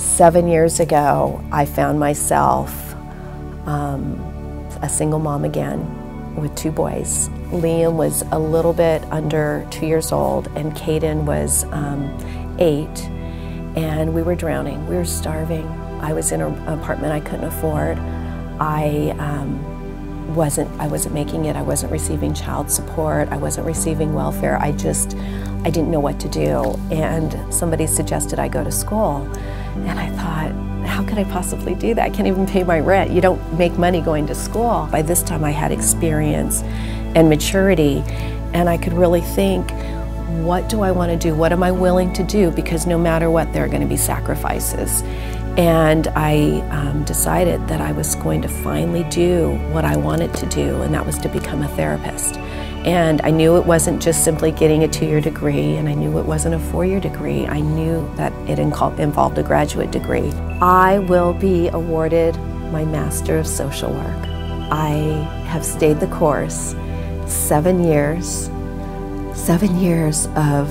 7 years ago, I found myself a single mom again with 2 boys. Liam was a little bit under 2 years old, and Caden was 8, and we were drowning. We were starving. I was in an apartment I couldn't afford. I wasn't making it. I wasn't receiving child support. I wasn't receiving welfare. I didn't know what to do. And somebody suggested I go to school. And I thought, how could I possibly do that? I can't even pay my rent. You don't make money going to school. By this time I had experience and maturity, and I could really think, what do I want to do? What am I willing to do? Because no matter what, there are going to be sacrifices. And I decided that I was going to finally do what I wanted to do, and that was to become a therapist. And I knew it wasn't just simply getting a 2-year degree, and I knew it wasn't a 4-year degree. I knew that it involved a graduate degree. I will be awarded my Master of Social Work. I have stayed the course 7 years. 7 years of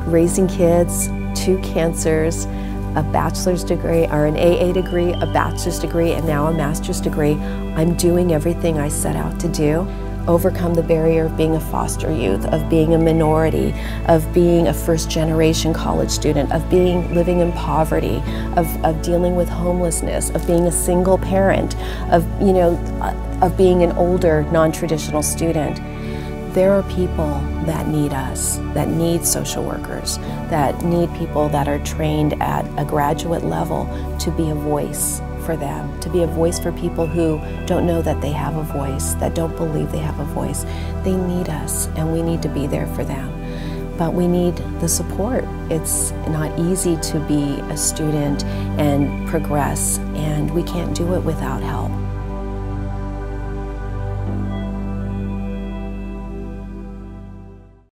raising kids, 2 cancers, a bachelor's degree, or an AA degree, a bachelor's degree, and now a master's degree. I'm doing everything I set out to do. Overcome the barrier of being a foster youth, of being a minority, of being a first-generation college student, of living in poverty, of dealing with homelessness, of being a single parent, of being an older, non-traditional student. There are people that need us, that need social workers, that need people that are trained at a graduate level to be a voice for them, to be a voice for people who don't know that they have a voice, that don't believe they have a voice. They need us, and we need to be there for them. But we need the support. It's not easy to be a student and progress, and we can't do it without help.